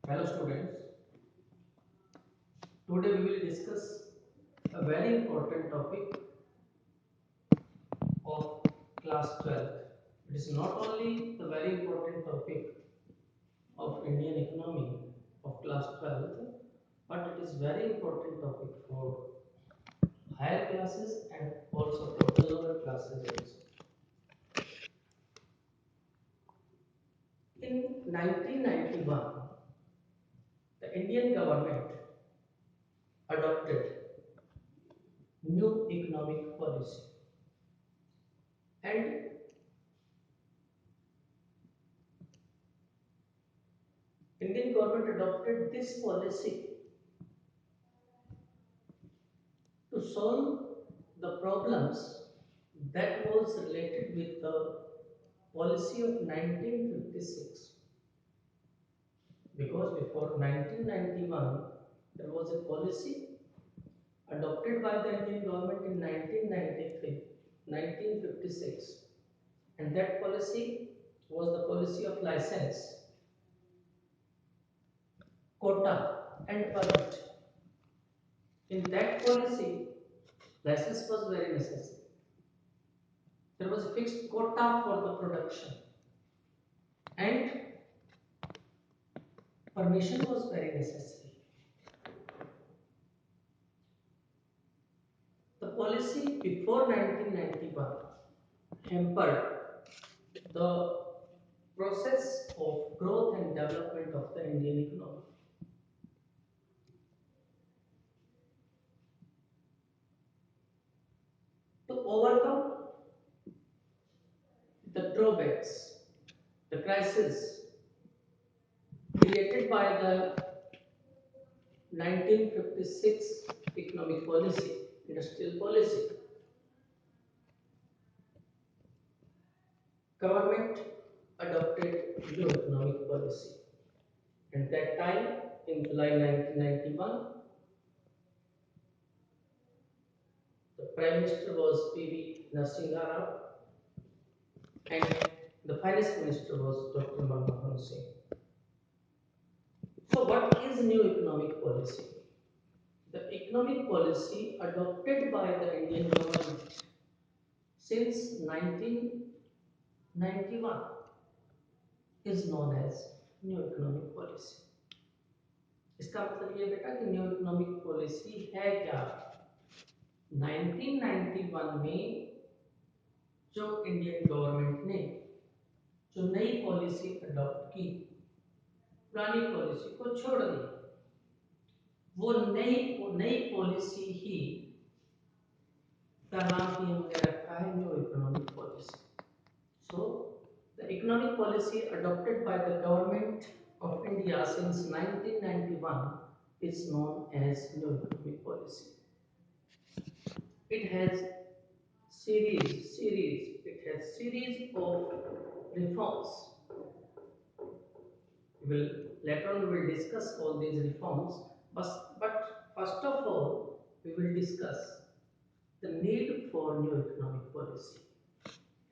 Hello students, today we will discuss a very important topic of class 12. It is not only the very important topic of Indian economy of class 12, but it is very important topic for higher classes and also for the lower classes also. In 1991, the Indian government adopted new economic policy, and Indian government adopted this policy to solve the problems that was related with the policy of 1956, because before 1991 there was a policy adopted by the Indian government in 1993 1956, and that policy was the policy of license, quota and permit. In that policy, license was very necessary. There was a fixed quota for the production, and permission was very necessary. The policy before 1991 hampered the process of growth and development of the Indian economy. To overcome the drawbacks, the crisis created by the 1956 economic policy, industrial policy, government adopted new economic policy. At that time, in July 1991, the Prime Minister was P.V. Narasimha Rao, and the Finance Minister was Dr. Manmohan Singh. So, what is new economic policy? The economic policy adopted by the Indian government since 1991 is known as new economic policy. इसका मतलब ये बेटा कि new economic policy है क्या? 1991 में जो Indian government ने जो नई पॉलिसी अडॉप्ट की, पुरानी पॉलिसी को छोड़ दी, वो नई पॉलिसी ही का नाम ही हमने रखा है new economic policy. So the economic policy adopted by the government of India since 1991 is known as new economic policy. It has series of reforms. Later on we will discuss all these reforms, but first of all we will discuss the need for new economic policy.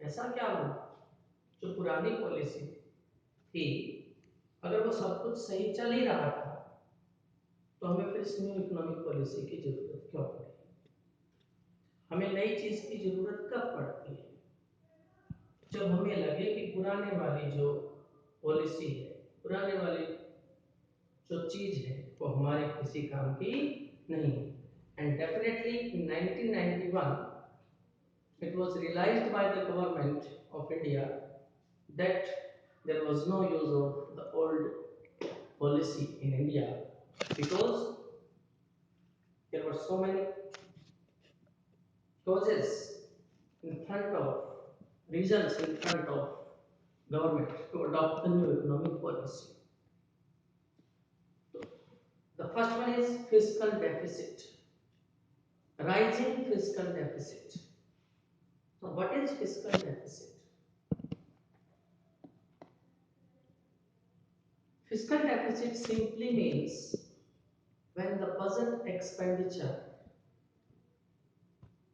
ऐसा क्या हुआ जो पुरानी policy थी, अगर वो सब कुछ सही चल ही रहा था, तो हमें फिर इस न्यू इकोनॉमिक पॉलिसी की जरूरत क्यों पड़ी? हमें नई चीज की जरूरत कब पड़ती है? जब हमें लगे कि पुराने वाली जो पॉलिसी है, पुराने वाली जो चीज है, वो हमारे किसी काम की नहीं है. And definitely in 1991 it was realized by the government of India that there was no use of the old policy in India, because there were so many causes in front of reasons in front of government to adopt the new economic policy. The first one is fiscal deficit, rising fiscal deficit. So what is fiscal deficit? Fiscal deficit simply means when the budget expenditure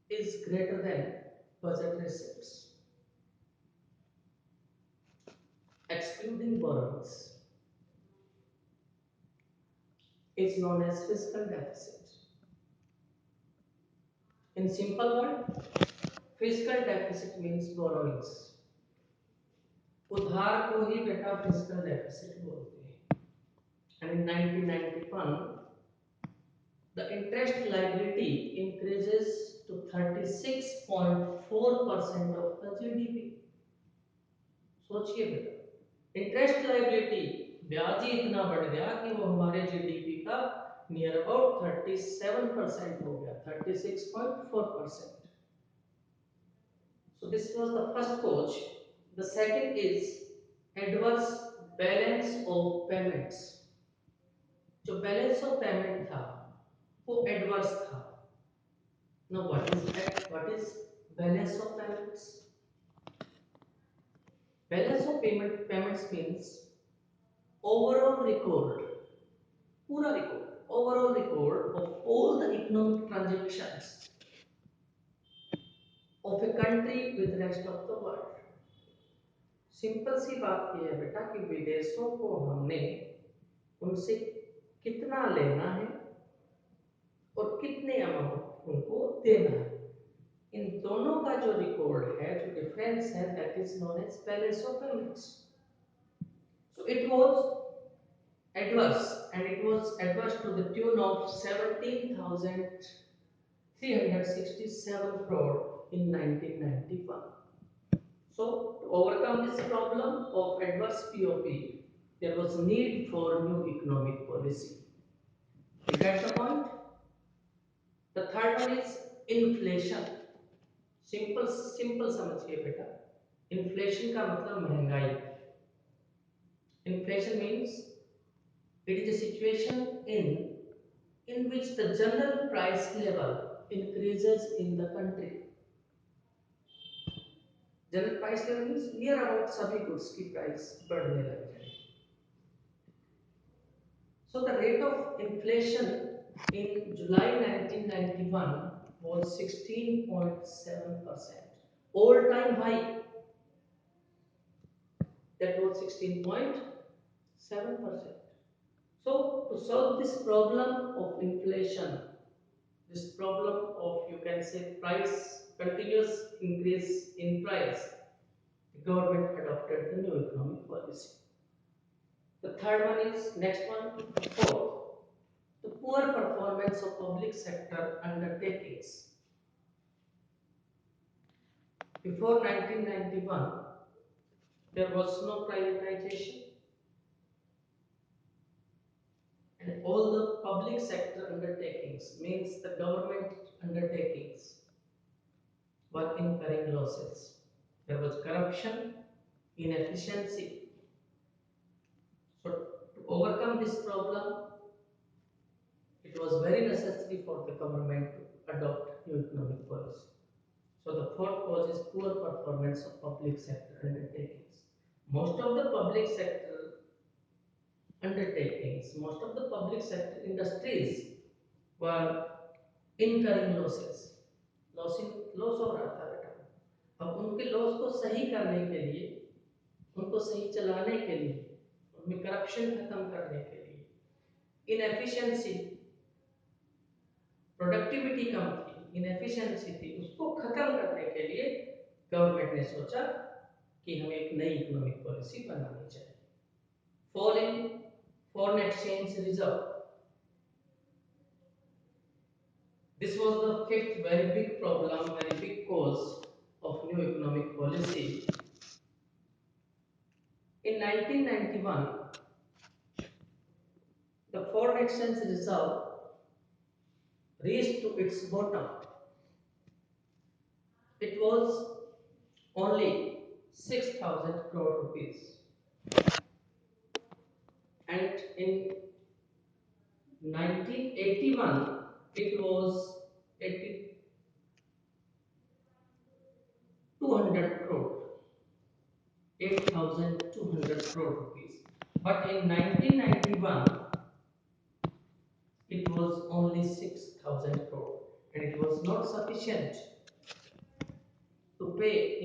is greater than budget receipts, excluding borrowings. is known as fiscal deficit. In simple word, fiscal deficit means borrowings. उधार को ही बेटा fiscal deficit बोलते हैं. And in 1991, the interest liability increases to 36.4% of the GDP. सोचिए बेटा, interest liability ब्याज ही इतना बढ़ गया कि वो हमारे जीडीपी का नियर अबाउट 37% हो गया, 36.4%. So this was the first cause. The second is adverse balance of payments. जो बैलेंस ऑफ पेमेंट था वो एडवर्स था. Now what is balance of payments? Balance of payments means overall record, पूरा record, overall record of all the economic transactions of a country with rest of the world. Simple सी बात यह है बेटा कि विदेशों को हमने उनसे कितना लेना है और कितने अमाउंट उनको देना है, इन दोनों का जो रिकॉर्ड है, जो डिफरेंस है, that is known as balance of payments. So it was adverse, and it was adverse to the tune of 17,367 crore in 1991. So to overcome this problem of adverse POP, there was need for new economic policy. You get the point? The third one is inflation. Simple समझिए बेटा. Inflation का मतलब महंगाई. Inflation means it is a situation in which the general price level increases in the country. General price level means near about सभी goods की price बढ़ने लग जाए. So the rate of inflation in July 1991 was 16.7%. All time high. That was 16.7%. So to solve this problem of inflation, this problem of, you can say, continuous increase in price, the government adopted the new economic policy. The third one is, next one, the fourth, the poor performance of public sector undertakings. Before 1991, there was no privatization, and all the public sector undertakings, means the government undertakings, were incurring losses. There was corruption, inefficiency. So to overcome this problem, it was very necessary for the government to adopt new economic policy. So the fourth cause is poor performance of public sector undertakings. Most of the public sector undertakings, most of the public sector industries were incurring losses. Loss हो रहा था बेटा. अब उनके loss को सही करने के लिए, उनको सही चलाने के लिए, उनमें करप्शन खत्म करने के लिए, इनएफिशिएंसी, प्रोडक्टिविटी कम थी, इनएफिशिएंसी थी, उसको खत्म करने के लिए गवर्नमेंट ने सोचा कि हमें एक नई इकोनॉमिक पॉलिसी बनानी चाहिए. Fall in foreign exchange reserve. This was the fifth very big problem, very big cause of new economic policy. In 1991, the foreign exchange reserve reached to its bottom. It was only 6,000 crore rupees. And in 1981, it was 200 crore, 8,200 crore rupees. But in 1991, it was only 6,000 crore, and it was not sufficient to pay